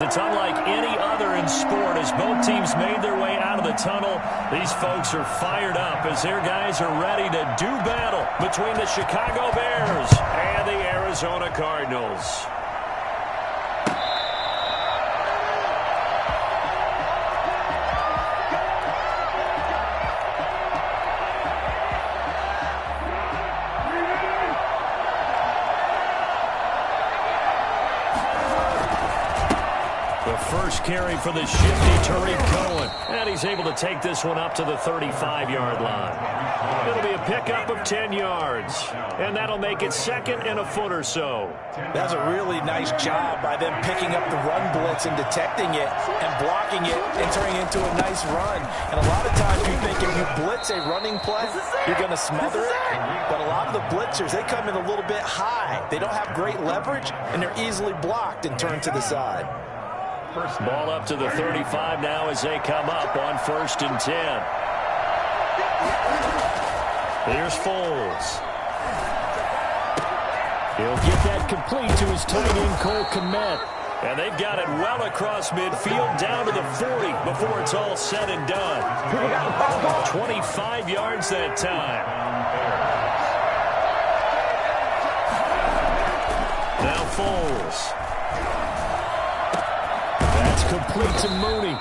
It's unlike any other in sport as both teams made their way out of the tunnel. These folks are fired up as their guys are ready to do battle between the Chicago Bears and the Arizona Cardinals. First carry for the shifty Tariq Cohen. And he's able to take this one up to the 35-yard line. It'll be a pickup of 10 yards. And that'll make it second and a foot or so. That's a really nice job by them picking up the run blitz and detecting it and blocking it and turning it into a nice run. And a lot of times you think if you blitz a running play, you're going to smother it. But a lot of the blitzers, they come in a little bit high. They don't have great leverage, and they're easily blocked and turned to the side. Ball up to the 35 now as they come up on 1st and 10. Here's Foles. He'll get that complete to his tight end, Cole Kmet. And they've got it well across midfield down to the 40 before it's all said and done. 25 yards that time. Now Foles. Complete to Mooney.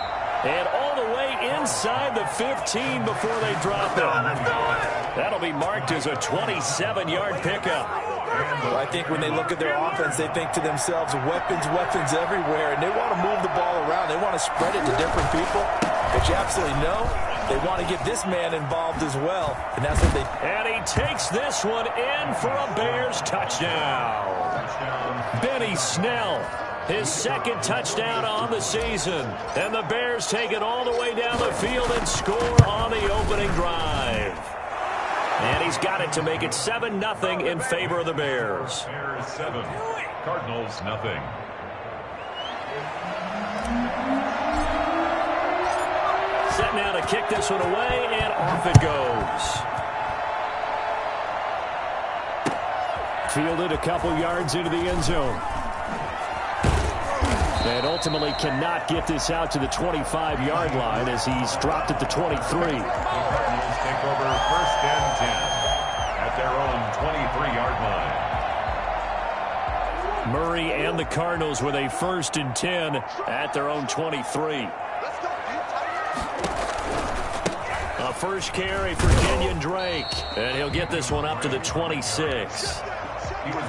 And all the way inside the 15 before they drop it. That'll be marked as a 27-yard pickup. Well, I think when they look at their offense, they think to themselves, weapons, weapons everywhere. And they want to move the ball around. They want to spread it to different people. But you absolutely know they want to get this man involved as well. And that's what they... And he takes this one in for a Bears touchdown. Benny Snell. His second touchdown on the season. And the Bears take it all the way down the field and score on the opening drive. And he's got it to make it 7-0 in favor of the Bears. Bears 7, Cardinals nothing. Set now to kick this one away, and off it goes. Fielded a couple yards into the end zone. And ultimately cannot get this out to the 25-yard line as he's dropped at the 23. Cardinals take over 1st and 10 at their own 23-yard line. Murray and the Cardinals with a 1st and 10 at their own 23. A first carry for Kenyon Drake. And he'll get this one up to the 26.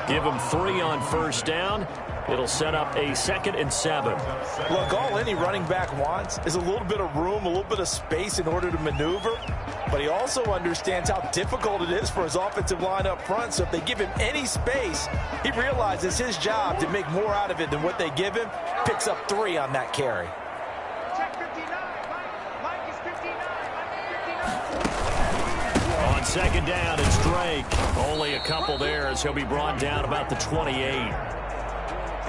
Give him 3 on 1st down. It'll set up a 2nd and 7. Look, all any running back wants is a little bit of room, a little bit of space in order to maneuver. But he also understands how difficult it is for his offensive line up front. So if they give him any space, he realizes his job to make more out of it than what they give him. Picks up 3 on that carry. On 2nd down, it's Drake. Only a couple there as he'll be brought down about the 28.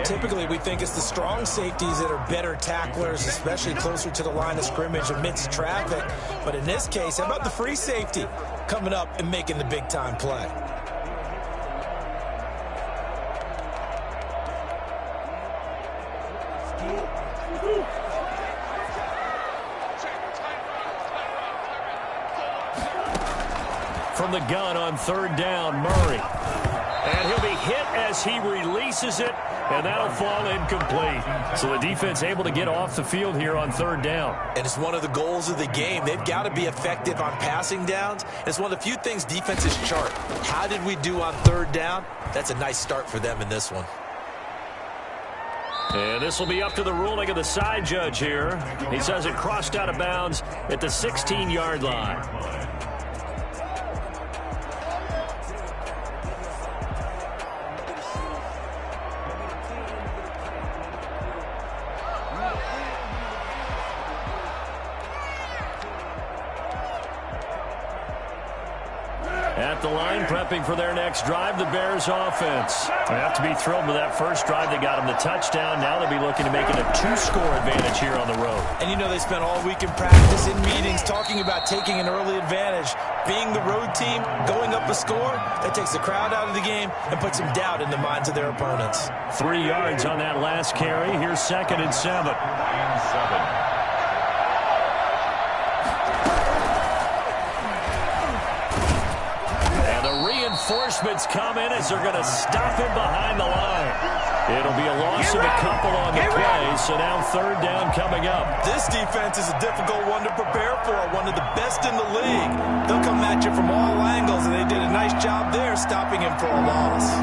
Typically, we think it's the strong safeties that are better tacklers, especially closer to the line of scrimmage amidst traffic. But in this case, how about the free safety coming up and making the big-time play? From the gun on 3rd down, Murray. And he'll be hit as he releases it, and that'll fall incomplete. So the defense able to get off the field here on 3rd down. And it's one of the goals of the game. They've got to be effective on passing downs. It's one of the few things defenses chart. How did we do on 3rd down? That's a nice start for them in this one. And this will be up to the ruling of the side judge here. He says it crossed out of bounds at the 16-yard line. At the line, prepping for their next drive, the Bears offense. They have to be thrilled with that first drive. They got them the touchdown. Now they'll be looking to make it a 2-score advantage here on the road. And you know they spent all week in practice, in meetings, talking about taking an early advantage. Being the road team, going up a score, that takes the crowd out of the game and puts some doubt in the minds of their opponents. 3 yards on that last carry. Here's 2nd and 7. Reinforcements come in as they're going to stop him behind the line. It'll be a loss of a couple on the play, so now 3rd down coming up. This defense is a difficult one to prepare for, one of the best in the league. They'll come at you from all angles, and they did a nice job there stopping him for a loss.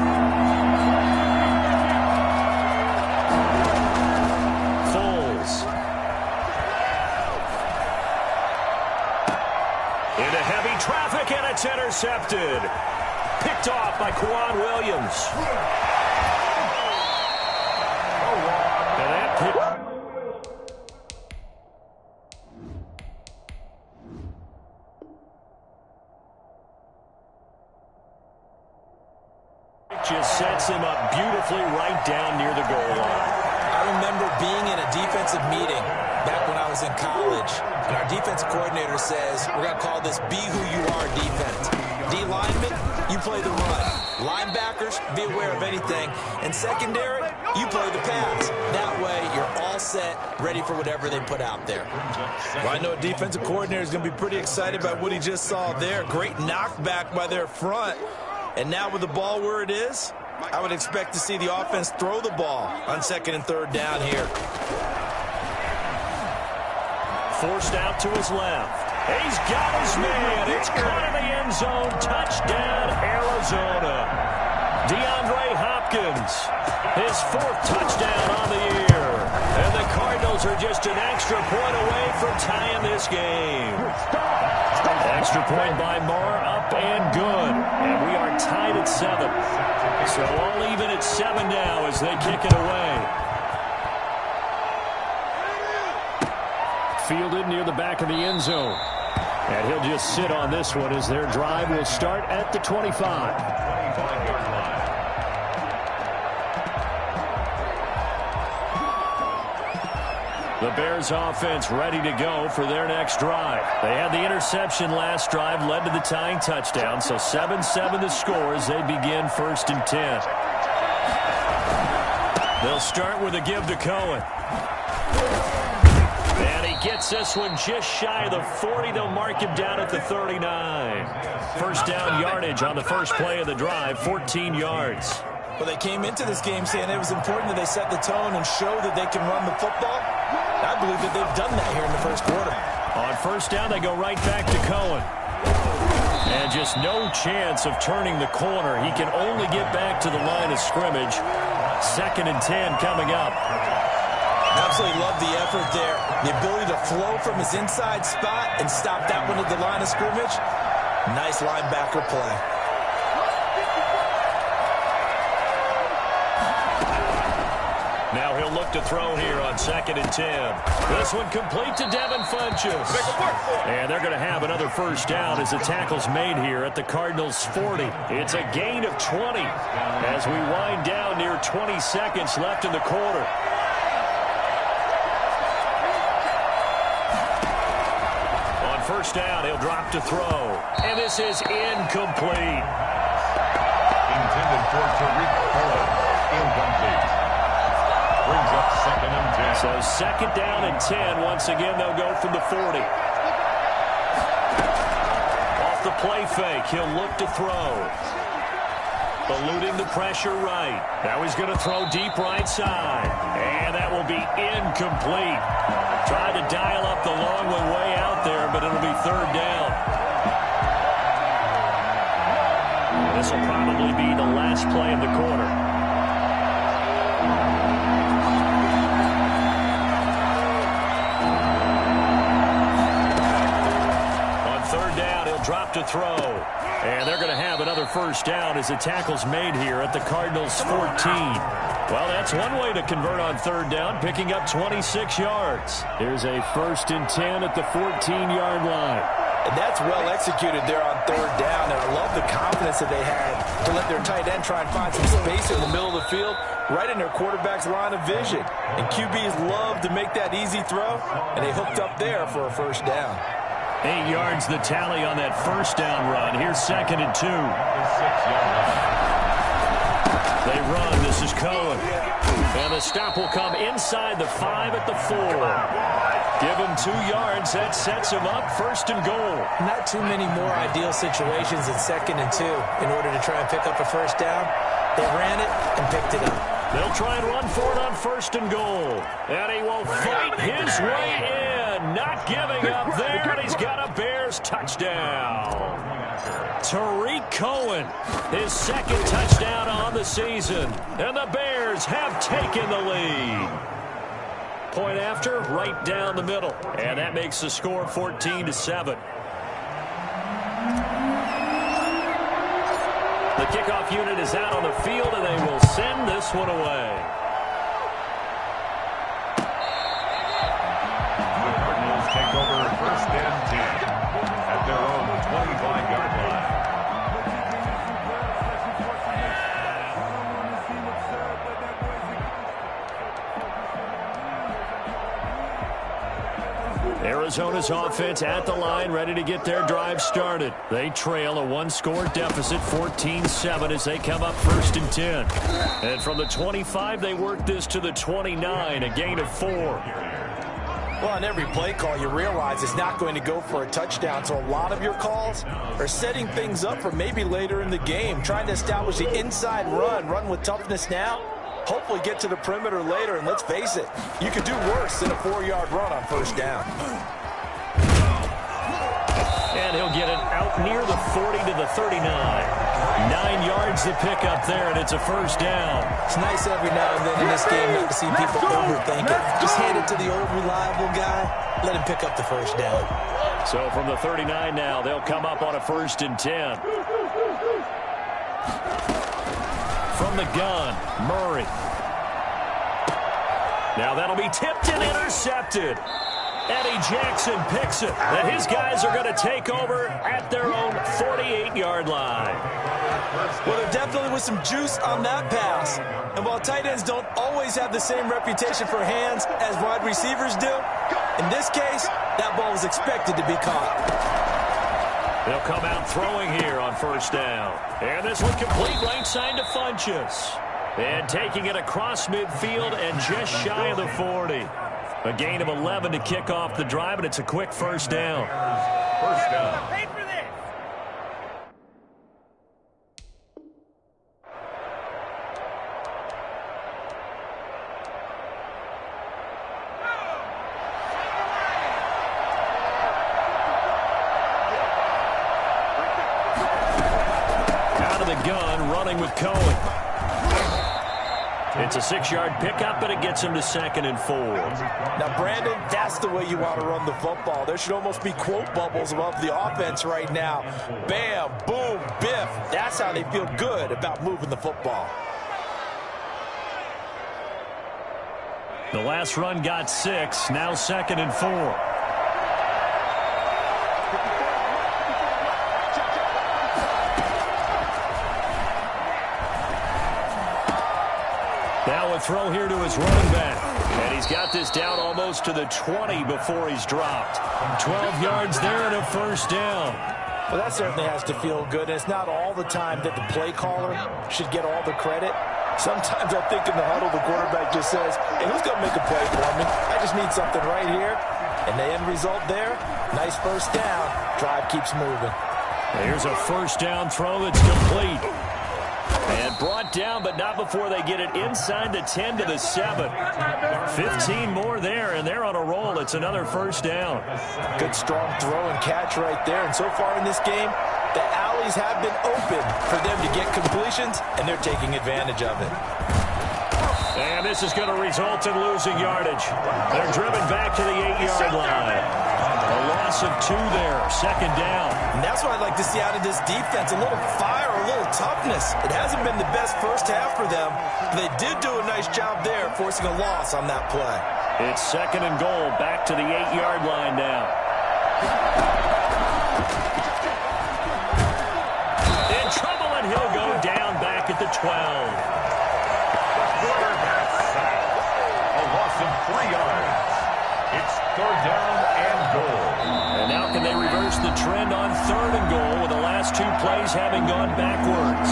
Foles. Into heavy traffic, and it's intercepted. Picked off by Kwan Williams. And that pitch just sets him up beautifully right down near the goal line. I remember being in a defensive meeting back when I was in college, and our defensive coordinator says, we're going to call this Be Who You Are defense. D-linemen, you play the run. Linebackers, be aware of anything. And secondary, you play the pass. That way, you're all set, ready for whatever they put out there. Well, I know a defensive coordinator is going to be pretty excited about what he just saw there. Great knockback by their front. And now with the ball where it is, I would expect to see the offense throw the ball on 2nd and 3rd down here. Forced out to his left. He's got his man. It's caught in the end zone. Touchdown, Arizona. DeAndre Hopkins, his 4th touchdown on the year. And the Cardinals are just an extra point away from tying this game. Extra point by Moore, up and good. And we are tied at 7. So all even at 7 now as they kick it away. Fielded near the back of the end zone. And he'll just sit on this one as their drive will start at the 25. The Bears offense ready to go for their next drive. They had the interception last drive, led to the tying touchdown, so 7-7 the score as they begin 1st and 10. They'll start with a give to Cohen. And he gets this one just shy of the 40. They'll mark him down at the 39. 1st down yardage on the first play of the drive, 14 yards. Well, they came into this game saying it was important that they set the tone and show that they can run the football. I believe that they've done that here in the 1st quarter. On 1st down, they go right back to Cohen. And just no chance of turning the corner. He can only get back to the line of scrimmage. 2nd and 10 coming up. Absolutely love the effort there. The ability to flow from his inside spot and stop that one at the line of scrimmage. Nice linebacker play. Now he'll look to throw here on 2nd and 10. This one complete to Devin Funchess. And they're going to have another 1st down as the tackle's made here at the Cardinals' 40. It's a gain of 20 as we wind down near 20 seconds left in the quarter. On 1st down, he'll drop to throw. And this is incomplete. Intended for Tariq Cohen. Incomplete. Brings up 2nd and 10. So 2nd down and 10. Once again, they'll go from the 40. Off the play fake, he'll look to throw. Eluding the pressure right. Now he's going to throw deep right side. And that will be incomplete. Tried to dial up the long one way out there, but it'll be 3rd down. This will probably be the last play of the quarter. On 3rd down, he'll drop to throw. And they're going to have another 1st down as the tackle's made here at the Cardinals' 14. Well, that's one way to convert on 3rd down, picking up 26 yards. Here's a 1st and 10 at the 14-yard line. And that's well executed there on third down. And I love the confidence that they had to let their tight end try and find some space in the middle of the field, right in their quarterback's line of vision. And QBs love to make that easy throw, and they hooked up there for a first down. 8 yards the tally on that first down run. Here's 2nd and 2. They run. This is Cohen. And the stop will come inside the 5 at the 4. Give him 2 yards. That sets him up 1st and goal. Not too many more ideal situations than 2nd and 2 in order to try and pick up a first down. They ran it and picked it up. They'll try and run for it on 1st and goal. And he will fight his way in. Not giving up there, and he's got a Bears touchdown. Tariq Cohen, his 2nd touchdown on the season. And the Bears have taken the lead. Point after, right down the middle. And that makes the score 14-7. The kickoff unit is out on the field, and they will send this one away. The Cardinals take over 1st and 10 at their own 25-yard line. Arizona's offense at the line, ready to get their drive started. They trail a 1-score deficit, 14-7, as they come up 1st and 10. And from the 25, they work this to the 29, a gain of 4. Well, on every play call, you realize it's not going to go for a touchdown, so a lot of your calls are setting things up for maybe later in the game, trying to establish the inside run with toughness now, hopefully get to the perimeter later, and let's face it, you could do worse than a 4-yard run on 1st down. And he'll get it out near the 40 to the 39. 9 yards to pick up there, and it's a 1st down. It's nice every now and then in this game not to see people overthink it. Just hand it to the old reliable guy. Let him pick up the 1st down. So from the 39 now, they'll come up on a 1st and 10. From the gun, Murray. Now that'll be tipped and intercepted. Eddie Jackson picks it. And his guys are going to take over at their own 48-yard line. Well, there definitely was some juice on that pass. And while tight ends don't always have the same reputation for hands as wide receivers do, in this case, that ball was expected to be caught. They'll come out throwing here on 1st down. And this one complete right side to Funchess. And taking it across midfield and just shy of the 40. A gain of 11 to kick off the drive, and it's a quick 1st down. 1st down. Out of the gun, running with Cohen. It's a 6-yard pickup, but it gets him to 2nd and 4. Now, Brandon, that's the way you want to run the football. There should almost be quote bubbles above the offense right now. Bam, boom, biff. That's how they feel good about moving the football. The last run got 6, now 2nd and 4. Now a throw here to his running back. And he's got this down almost to the 20 before he's dropped. 12 yards there and a 1st down. Well, that certainly has to feel good. And it's not all the time that the play caller should get all the credit. Sometimes I think in the huddle, the quarterback just says, hey, who's going to make a play for me? I just need something right here. And the end result there, nice 1st down. Drive keeps moving. Here's a 1st down throw that's complete. And brought down, but not before they get it inside the 10 to the 7. 15 more there, and they're on a roll. It's another 1st down. Good strong throw and catch right there. And so far in this game, the alleys have been open for them to get completions, and they're taking advantage of it. And this is going to result in losing yardage. They're driven back to the 8-yard line. A loss of 2 there, 2nd down. And that's what I'd like to see out of this defense, a little fire, a little toughness. It hasn't been the best first half for them, but they did do a nice job there, forcing a loss on that play. It's 2nd and goal, back to the 8-yard line now. In trouble, and he'll go down back at the 12. Quarterback sack. A loss of 3 yards. It's 3rd down and goal. And now can they reverse the trend on 3rd and goal with the last 2 plays having gone backwards?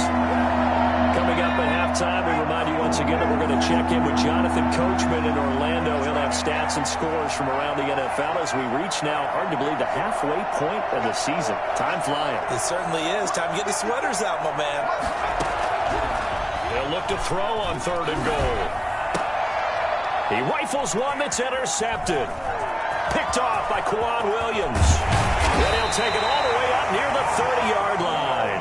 Coming up at halftime, we remind you once again that we're going to check in with Jonathan Coachman in Orlando. He'll have stats and scores from around the NFL as we reach now, hard to believe, the halfway point of the season. Time flying. It certainly is. Time to get the sweaters out, my man. They'll look to throw on 3rd and goal. He rifles one that's intercepted. Picked off by Kwan Williams. Then he'll take it all the way up near the 30-yard line.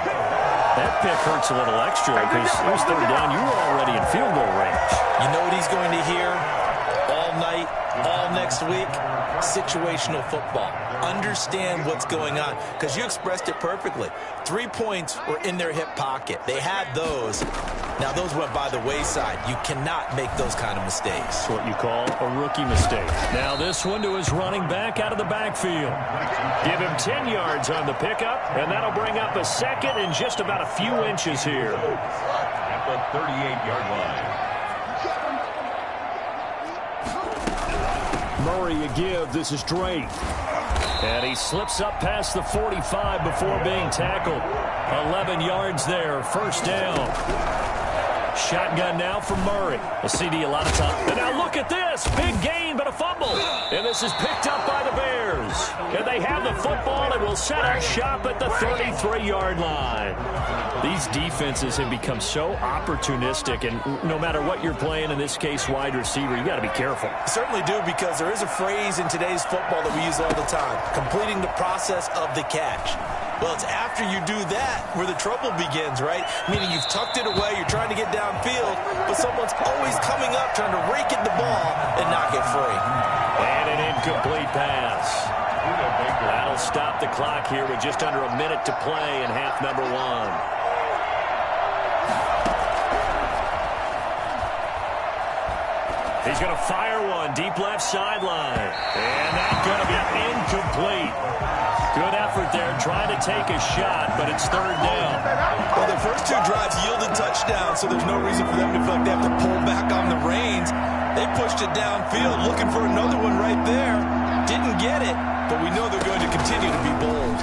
That pick hurts a little extra because it was 3rd down. You were already in field goal range. You know what he's going to hear all night, all next week? Situational football. Understand what's going on, because you expressed it perfectly. 3 points were in their hip pocket. They had those. Now, those went by the wayside. You cannot make those kind of mistakes. That's what you call a rookie mistake. Now this one to his running back out of the backfield. Give him 10 yards on the pickup, and that'll bring up a second and just about a few inches here. At the 38-yard line. Murray a give. This is Drake. And he slips up past the 45 before being tackled. 11 yards there. 1st down. Shotgun now from Murray. A CD a lot of time. And now look at this. Big gain, but a fumble. And this is picked up by the Bears. And they have the football and will set up shop at the 33-yard line. These defenses have become so opportunistic, and no matter what you're playing, in this case wide receiver, you got to be careful. Certainly do, because there is a phrase in today's football that we use all the time: completing the process of the catch. Well, it's after you do that where the trouble begins, right? Meaning you've tucked it away, you're trying to get downfield, but someone's always coming up trying to rake at the ball and knock it free. And an incomplete pass. That'll stop the clock here with just under a minute to play in half number 1. He's going to fire one deep left sideline. And that's going to be incomplete. Good effort there trying to take a shot, but it's 3rd down. Well, the first 2 drives yielded touchdowns, so there's no reason for them to feel like they have to pull back on the reins. They pushed it downfield, looking for another one right there. Didn't get it, but we know they're going to continue to be bold.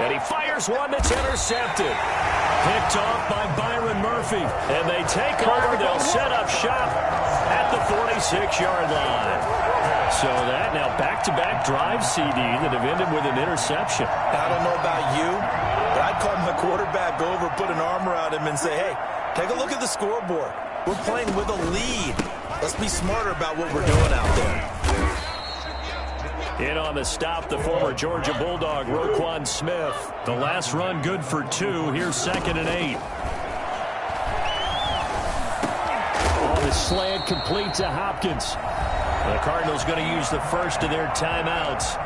And he fires one that's intercepted. Picked off by Byron Murphy. And they take over. They'll set up shop at the 46-yard line. So that now back-to-back drive CD that have ended with an interception. Now, I don't know about you, but I'd call my quarterback over, put an arm around him, and say, hey, take a look at the scoreboard. We're playing with a lead. Let's be smarter about what we're doing out there. In on the stop, the former Georgia Bulldog, Roquan Smith. The last run good for 2. Here's 2nd and 8. Oh, the slant complete to Hopkins. The Cardinals going to use the first of their timeouts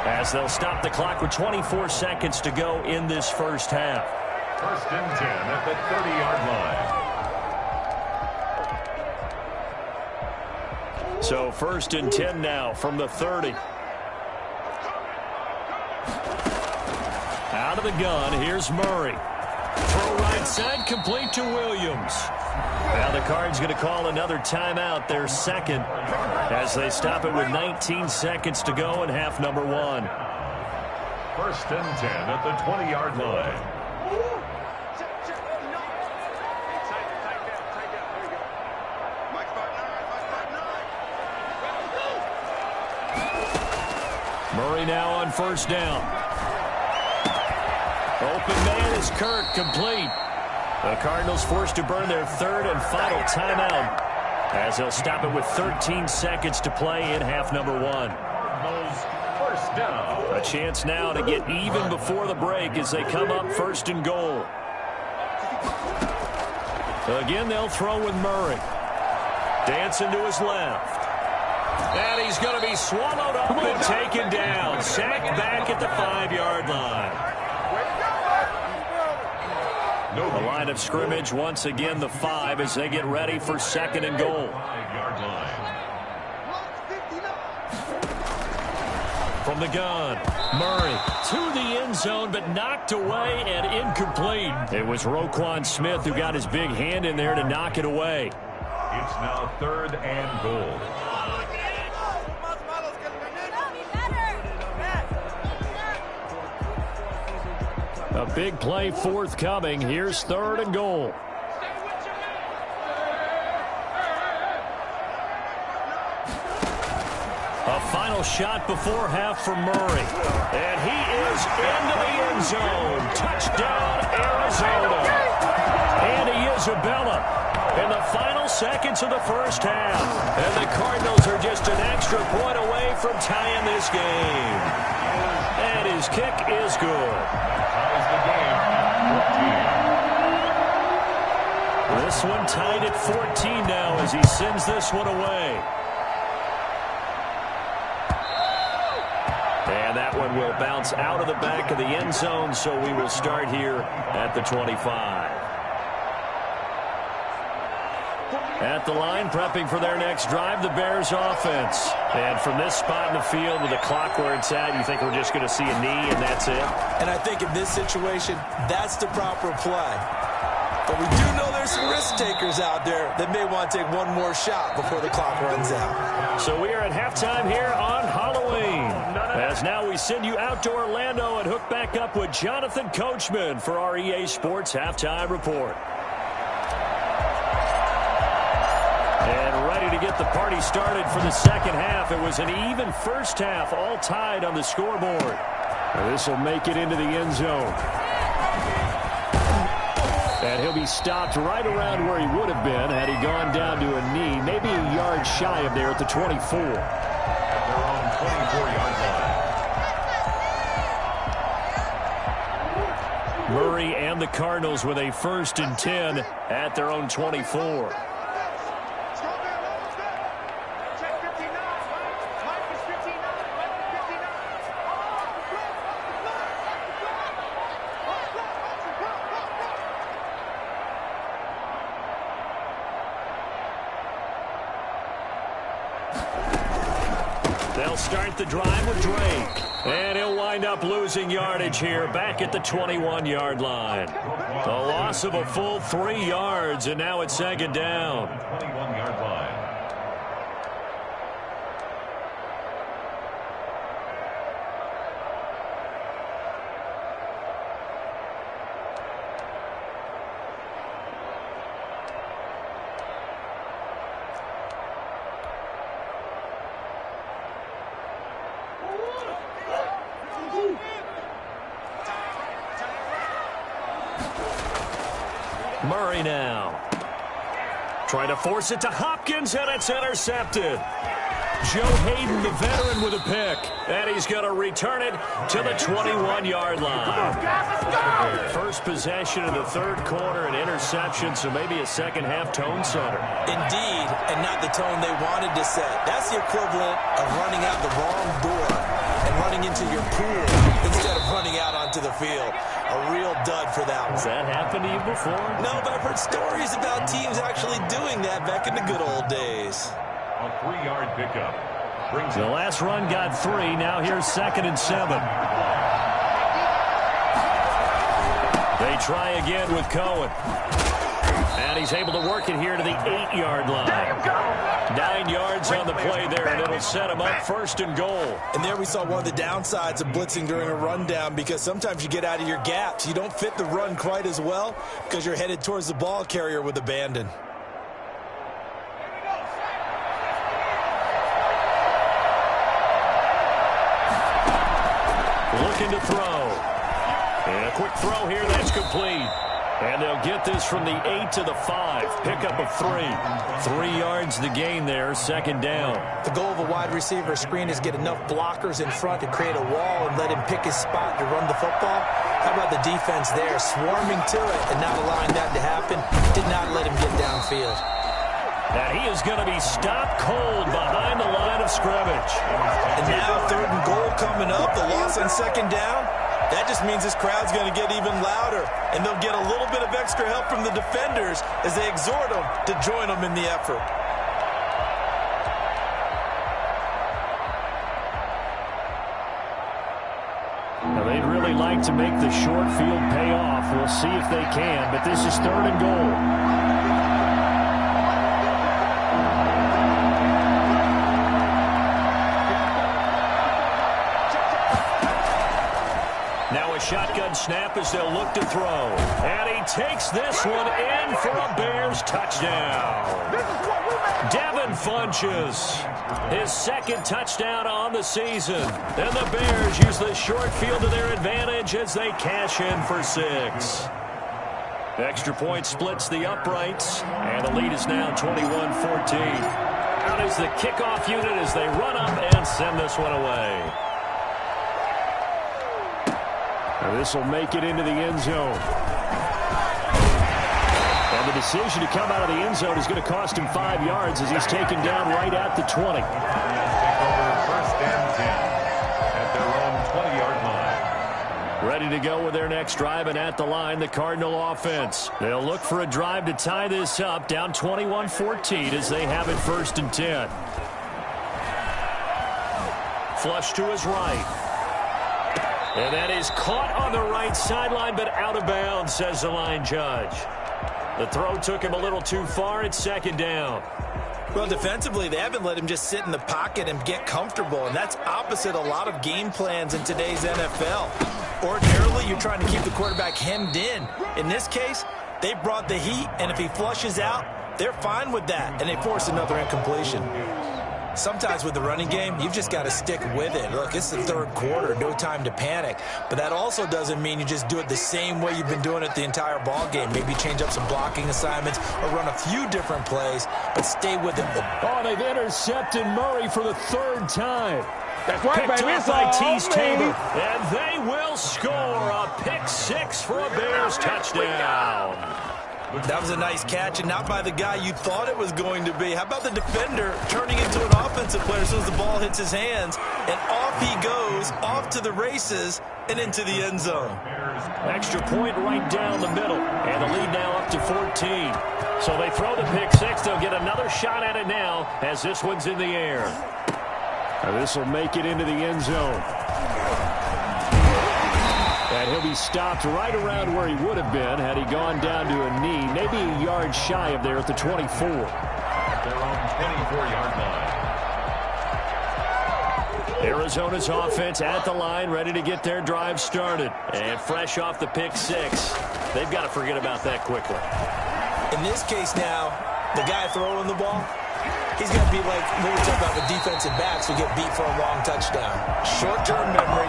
as they'll stop the clock with 24 seconds to go in this first half. 1st and 10 at the 30-yard line. So 1st and 10 now from the 30. Out of the gun, here's Murray. Throw right side, complete to Williams. Now the Cards going to call another timeout, their 2nd, as they stop it with 19 seconds to go in half number 1. 1st and 10 at the 20-yard line. Murray now on 1st down. Open man is Kirk, complete. The Cardinals forced to burn their 3rd and final timeout as they'll stop it with 13 seconds to play in half number 1. 1st down. A chance now to get even before the break as they come up 1st and goal. Again, they'll throw with Murray. Dancing to his left. And he's going to be swallowed up and taken down. Sacked back at the 5-yard line. The line of scrimmage once again the 5 as they get ready for 2nd and goal. 5-yard line. from the gun. Murray to the end zone, but knocked away and incomplete. It was Roquan Smith who got his big hand in there to knock it away. It's now 3rd and goal. A big play forthcoming. Here's 3rd and goal. A final shot before half for Murray. And he is into the end zone. Touchdown, Arizona. Andy Isabella in the final seconds of the first half. And the Cardinals are just an extra point away from tying this game. And his kick is good. Ties the game at 14. This one tied at 14 now as he sends this one away. And that one will bounce out of the back of the end zone, so we will start here at the 25. At the line, prepping for their next drive, the Bears offense. And from this spot in the field with the clock where it's at, you think we're just going to see a knee and that's it? And I think in this situation, that's the proper play. But we do know there's some risk takers out there that may want to take one more shot before the clock runs out. So we are at halftime here on Halloween. As now we send you out to Orlando and hook back up with Jonathan Coachman for our EA Sports Halftime Report. And ready to get the party started for the second half. It was an even first half, all tied on the scoreboard. This will make it into the end zone. And he'll be stopped right around where he would have been had he gone down to a knee, maybe a yard shy of there at the 24. At their own 24-yard line. Murray and the Cardinals with a 1st and 10 at their own 24. They'll start the drive with Drake. And he'll wind up losing yardage here back at the 21-yard line. The loss of a full 3 yards, and now it's 2nd down. 21-yard line. Murray now. Trying to force it to Hopkins, and it's intercepted. Joe Hayden, the veteran, with a pick. And he's going to return it to the 21-yard line. First possession of the 3rd quarter, an interception, so maybe a second-half tone setter. Indeed, and not the tone they wanted to set. That's the equivalent of running out the wrong door and running into your pool instead of running out onto the field. A real dud for that one. Has that happened to you before? No, but I've heard stories about teams actually doing that back in the good old days. A 3-yard pickup. Brings The last run got 3. Now here's 2nd and 7. They try again with Cohen. And he's able to work it here to the 8-yard line. 9 yards on the play there, and it'll set him up 1st and goal. And there we saw one of the downsides of blitzing during a rundown, because sometimes you get out of your gaps. You don't fit the run quite as well because you're headed towards the ball carrier with abandon. Looking to throw. And a quick throw here, that's complete. And they'll get this from the 8 to the 5. Pickup of 3. 3 yards the gain there, 2nd down. The goal of a wide receiver screen is get enough blockers in front to create a wall and let him pick his spot to run the football. How about the defense there, swarming to it and not allowing that to happen? Did not let him get downfield. And he is going to be stopped cold behind the line of scrimmage. And now 3rd and goal coming up, the loss on 2nd down. That just means this crowd's going to get even louder, and they'll get a little bit of extra help from the defenders as they exhort them to join them in the effort. They'd really like to make the short field pay off. We'll see if they can, but this is 3rd and goal. Now a shotgun snap as they'll look to throw. And he takes this one in for a Bears touchdown. Devin Funchess, his 2nd touchdown on the season. And the Bears use the short field to their advantage as they cash in for 6. Extra point splits the uprights, and the lead is now 21-14. Out is the kickoff unit as they run up and send this one away. This will make it into the end zone. And the decision to come out of the end zone is going to cost him 5 yards as he's taken down right at the 20. Take over 1st and 10 at their own 20-yard line. Ready to go with their next drive, and at the line, the Cardinal offense. They'll look for a drive to tie this up, down 21-14 as they have it 1st and 10. Flush to his right. And that is caught on the right sideline, but out of bounds, says the line judge. The throw took him a little too far. It's 2nd down. Well, defensively, they haven't let him just sit in the pocket and get comfortable, and that's opposite a lot of game plans in today's NFL. Ordinarily, you're trying to keep the quarterback hemmed in. In this case, they brought the heat, and if he flushes out, they're fine with that, and they force another incompletion. Sometimes with the running game, you've just got to stick with it. Look, it's the 3rd quarter, no time to panic. But that also doesn't mean you just do it the same way you've been doing it the entire ball game. Maybe change up some blocking assignments or run a few different plays, but stay with it. Oh, they've intercepted Murray for the 3rd time. That's right, Picked baby. off by Tease Tabor. And they will score a pick 6 for a Bears touchdown. That was a nice catch, and not by the guy you thought it was going to be. How about the defender turning into an offensive player as soon as the ball hits his hands, and off he goes, off to the races, and into the end zone. Extra point right down the middle, and the lead now up to 14. So they throw the pick 6. They'll get another shot at it now as this one's in the air. This will make it into the end zone. And he'll be stopped right around where he would have been had he gone down to a knee, maybe a yard shy of there at the 24. Their own 24-yard line. Arizona's offense at the line, ready to get their drive started. And fresh off the pick 6. They've got to forget about that quickly. In this case now, the guy throwing the ball, he's going to be like what we talk about with defensive backs who get beat for a long touchdown. Short-term memory,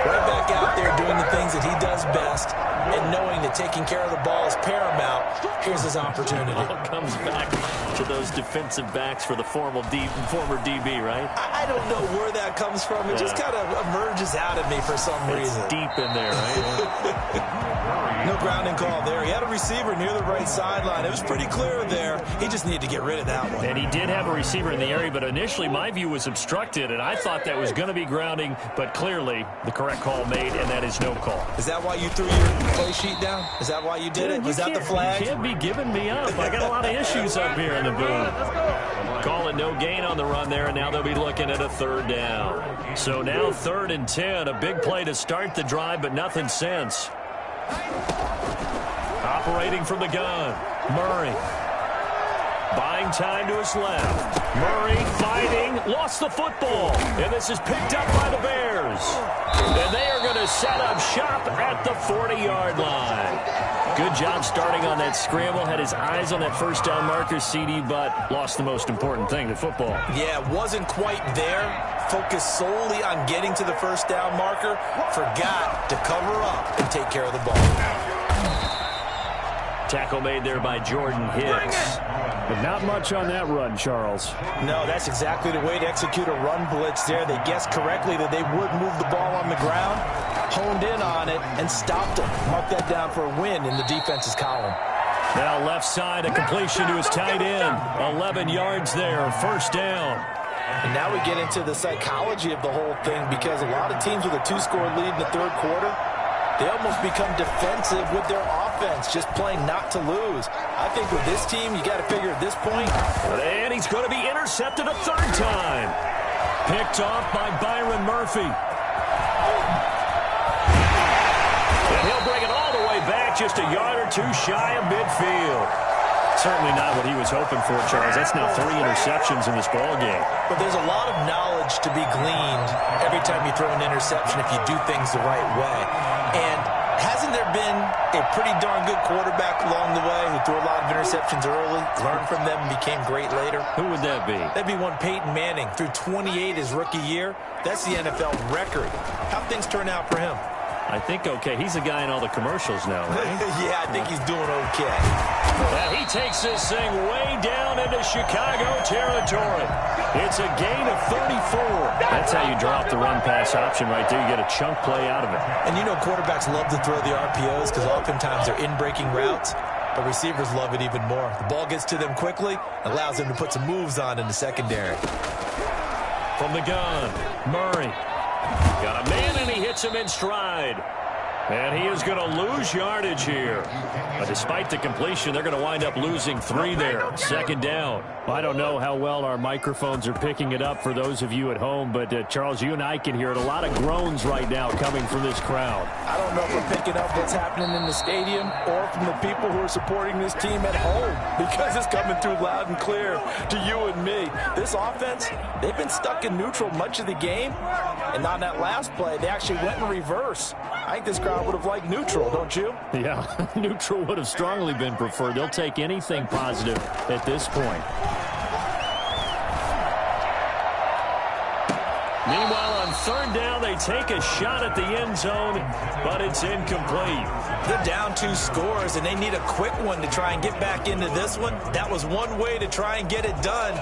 right back out there doing the things that he does best, and knowing that taking care of the ball is paramount. Here's his opportunity. It all comes back to those defensive backs for the former DB, right? I don't know where that comes from. It just kind of emerges out of me for some reason. It's deep in there, right? No grounding call there. He had a receiver near the right sideline. It was pretty clear there. He just needed to get rid of that one. And he did have a receiver in the area, but initially my view was obstructed, and I thought that was going to be grounding, but clearly the correct call made, and that is no call. Is that why you threw your play sheet down? Is that why you did it? Was that the flag? You can't be giving me up. I got a lot of issues up here in the booth. Call it no gain on the run there, and now they'll be looking at a 3rd down. So now 3rd and 10, a big play to start the drive, but nothing since. Operating from the gun, Murray. Buying time to his left. Murray fighting, lost the football. And this is picked up by the Bears. And they are going to set up shop at the 40-yard line. Good job starting on that scramble. Had his eyes on that 1st down marker, CD, but lost the most important thing, the football. Yeah, wasn't quite there. Focused solely on getting to the 1st down marker. Forgot to cover up and take care of the ball. Tackle made there by Jordan Hicks. But not much on that run, Charles. No, that's exactly the way to execute a run blitz there. They guessed correctly that they would move the ball on the ground, honed in on it, and stopped them. Mark that down for a win in the defense's column. Now left side, a completion to his tight end. 11 yards there, 1st down. And now we get into the psychology of the whole thing, because a lot of teams with a 2-score lead in the 3rd quarter, they almost become defensive with their offense, just playing not to lose. I think with this team, you got to figure at this point. And he's going to be intercepted a 3rd time. Picked off by Byron Murphy. just a yard or two shy of midfield. Certainly not what he was hoping for, Charles. That's now 3 interceptions in this ball game. But there's a lot of knowledge to be gleaned every time you throw an interception if you do things the right way. And hasn't there been a pretty darn good quarterback along the way who threw a lot of interceptions early, learned from them, and became great later? Who would that be? That'd be one Peyton Manning. Threw 28 his rookie year. That's the NFL record. How'd things turn out for him? I think okay. He's a guy in all the commercials now, right? Yeah, I think he's doing okay. And he takes this thing way down into Chicago territory. It's a gain of 34. That's how you drop the run-pass option right there. You get a chunk play out of it. And you know quarterbacks love to throw the RPOs because oftentimes they're in-breaking routes. But receivers love it even more. The ball gets to them quickly, allows them to put some moves on in the secondary. From the gun, Murray. Got a man, and he hits him in stride. And he is going to lose yardage here. But despite the completion, they're going to wind up losing 3 there. 2nd down. I don't know how well our microphones are picking it up for those of you at home, but Charles, you and I can hear it. A lot of groans right now coming from this crowd. I don't know if we're picking up what's happening in the stadium or from the people who are supporting this team at home, because it's coming through loud and clear to you and me. This offense, they've been stuck in neutral much of the game, and on that last play, they actually went in reverse. I think this crowd would have liked neutral, don't you? Yeah, neutral would have strongly been preferred. They'll take anything positive at this point. Meanwhile, on 3rd down, they take a shot at the end zone, but it's incomplete. They're down 2 scores, and they need a quick one to try and get back into this one. That was one way to try and get it done.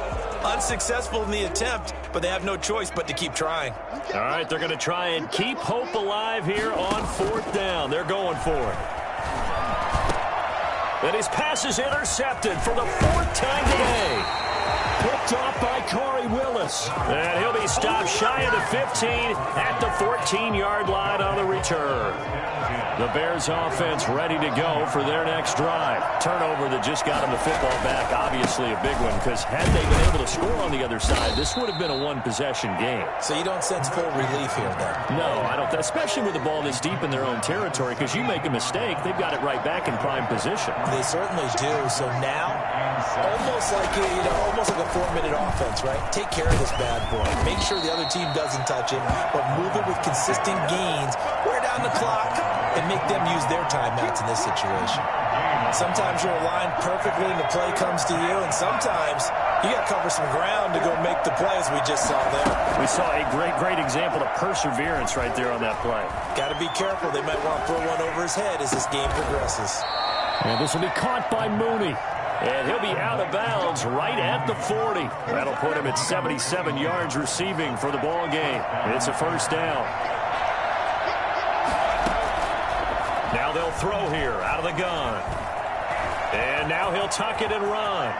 Unsuccessful in the attempt, but they have no choice but to keep trying. All right, they're going to try and keep hope alive here on 4th down. They're going for it. And his pass is intercepted for the 4th time today. Picked off by Corey Willis. And he'll be stopped shy of the 15 at the 14-yard line on the return. The Bears offense ready to go for their next drive. Turnover that just got them the football back, obviously a big one, because had they been able to score on the other side, this would have been a one-possession game. So you don't sense full relief here, then? No, I don't, especially with the ball this deep in their own territory, because you make a mistake, they've got it right back in prime position. They certainly do. So now, almost like almost like a 4-minute offense, right? Take care of this bad boy. Make sure the other team doesn't touch it, but move it with consistent gains. Wear down the clock and make them use their timeouts in this situation. Sometimes you're aligned perfectly and the play comes to you, and sometimes you got to cover some ground to go make the play, as we just saw there. We saw a great example of perseverance right there on that play. Got to be careful. They might want to throw one over his head as this game progresses. And this will be caught by Mooney. And he'll be out of bounds right at the 40. That'll put him at 77 yards receiving for the ball game. It's a 1st down. Now they'll throw here out of the gun. And now he'll tuck it and run.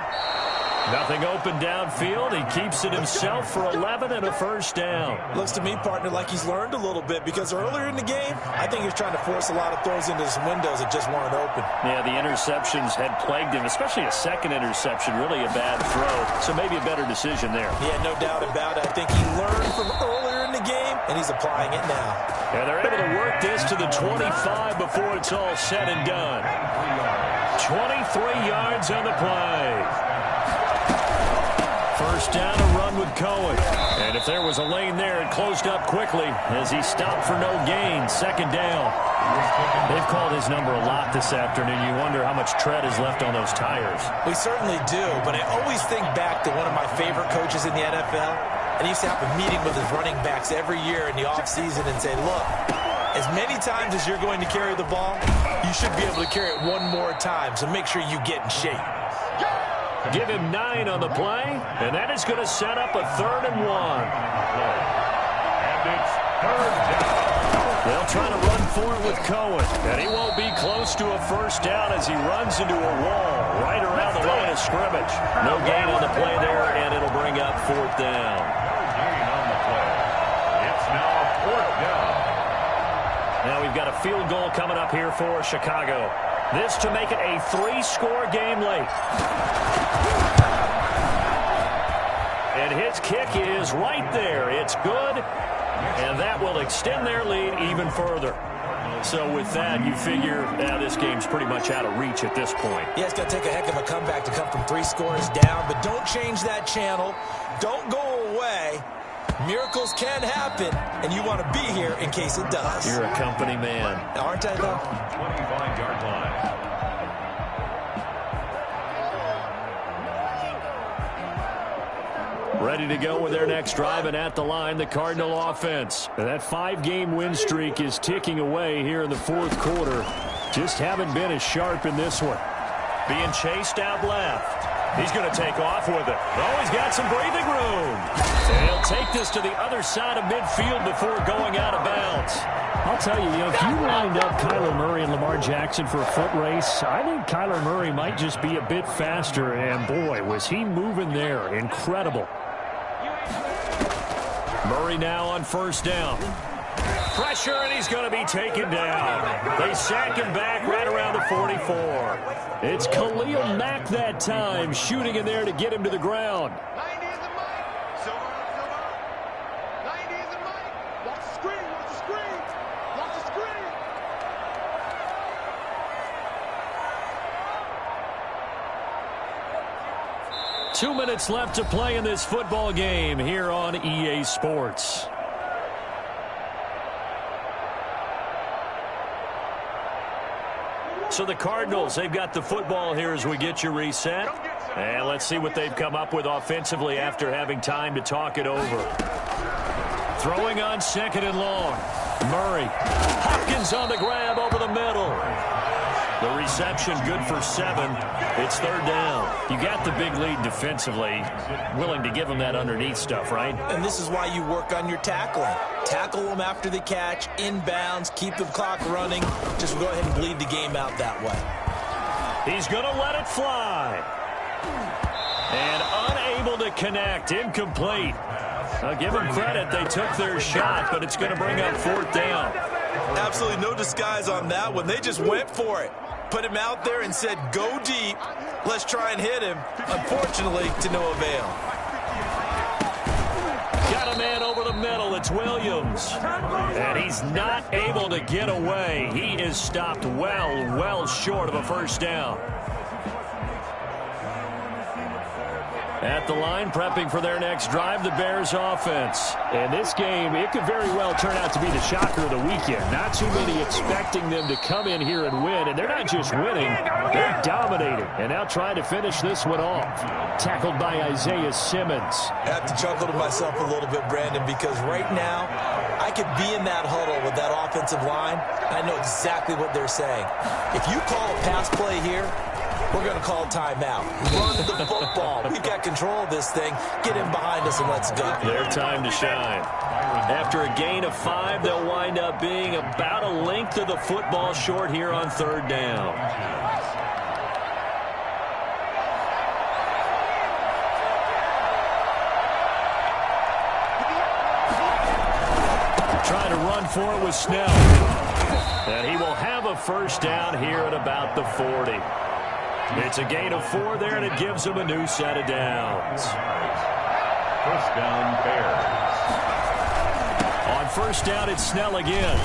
Nothing open downfield. He keeps it himself for 11 and a 1st down. Looks to me, partner, like he's learned a little bit, because earlier in the game, I think he was trying to force a lot of throws into some windows that just weren't open. Yeah, the interceptions had plagued him, especially a 2nd interception, really a bad throw. So maybe a better decision there. Yeah, no doubt about it. I think he learned from earlier in the game, and he's applying it now. And they're able to work this to the 25 before it's all said and done. 23 yards on the play. 1st down to run with Cohen. And if there was a lane there, it closed up quickly as he stopped for no gain. 2nd down. They've called his number a lot this afternoon. You wonder how much tread is left on those tires. We certainly do, but I always think back to one of my favorite coaches in the NFL. And he used to have a meeting with his running backs every year in the offseason and say, look, as many times as you're going to carry the ball, you should be able to carry it one more time, so make sure you get in shape. Give him 9 on the play, and that is going to set up a 3rd and 1. And it's 3rd down. They'll try to run for it with Cohen, and he won't be close to a 1st down as he runs into a wall right around the line of scrimmage. No gain on the play there, and it'll bring up 4th down. No gain on the play. It's now 4th down. Now we've got a field goal coming up here for Chicago. This to make it a 3-score game late. And his kick is right there. It's good, and that will extend their lead even further. So with that, you figure this game's pretty much out of reach at this point. Yeah, it's going to take a heck of a comeback to come from 3 scores down, but don't change that channel. Don't go away. Miracles can happen, and you want to be here in case it does. You're a company man. Aren't I, though? 25-yard line. Ready to go with their next drive, and at the line, the Cardinal offense. And that 5-game win streak is ticking away here in the 4th quarter. Just haven't been as sharp in this one. Being chased out left. He's going to take off with it. Oh, he's got some breathing room. And he'll take this to the other side of midfield before going out of bounds. I'll tell you, if you lined up Kyler Murray and Lamar Jackson for a foot race, I think Kyler Murray might just be a bit faster. And, boy, was he moving there. Incredible. Murray now on 1st down. Pressure, and he's going to be taken down. They sack him back right around the 44. It's Khalil Mack that time, shooting in there to get him to the ground. 90 is the mic. Silver. 90 is the mic. Watch the screen. Watch the screen. Watch the screen. Two minutes left to play in this football game here on EA Sports. So the Cardinals, they've got the football here as we get you reset. And let's see what they've come up with offensively after having time to talk it over. Throwing on 2nd and long. Murray. Hopkins on the grab over the middle. The reception good for 7. It's 3rd down. You got the big lead defensively. Willing to give them that underneath stuff, right? And this is why you work on your tackling. Tackle them after the catch, inbounds, keep the clock running. Just go ahead and bleed the game out that way. He's going to let it fly. And unable to connect. Incomplete. I'll give them credit. They took their shot, but it's going to bring up 4th down. Absolutely no disguise on that one. They just went for it. Put him out there and said, go deep. Let's try and hit him. Unfortunately, to no avail. Got a man over the middle. It's Williams. And he's not able to get away. He is stopped well short of a 1st down. At the line, prepping for their next drive, the Bears offense. And this game, it could very well turn out to be the shocker of the weekend. Not too many expecting them to come in here and win. And they're not just winning, they're dominating. And now trying to finish this one off. Tackled by Isaiah Simmons. I have to chuckle to myself a little bit, Brandon, because right now, I could be in that huddle with that offensive line. I know exactly what they're saying. If you call a pass play here, we're going to call timeout. Run the football. We've got control of this thing. Get him behind us and let's go. Their time to shine. After a gain of 5, they'll wind up being about a length of the football short here on 3rd down. Trying to run for it with Snell. And he will have a 1st down here at about the 40. It's a gain of 4 there, and it gives him a new set of downs. 1st down, Bears. On 1st down, it's Snell again.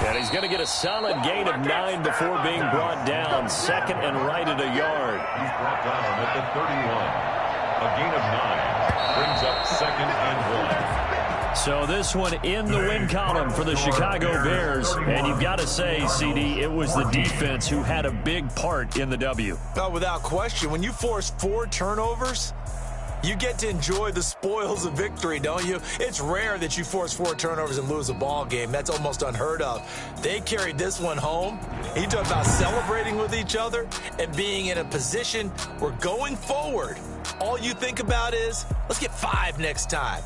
And he's going to get a solid gain of 9 before being brought down. 2nd and right at a yard. He's brought down at the 31. A gain of 9 brings up 2nd and 1. So this one in the win column for the Chicago Bears. And you've got to say, CD, it was the defense who had a big part in the W. Oh, without question. When you force 4 turnovers, you get to enjoy the spoils of victory, don't you? It's rare that you force 4 turnovers and lose a ball game. That's almost unheard of. They carried this one home. You talk about celebrating with each other and being in a position where going forward, all you think about is, let's get 5 next time.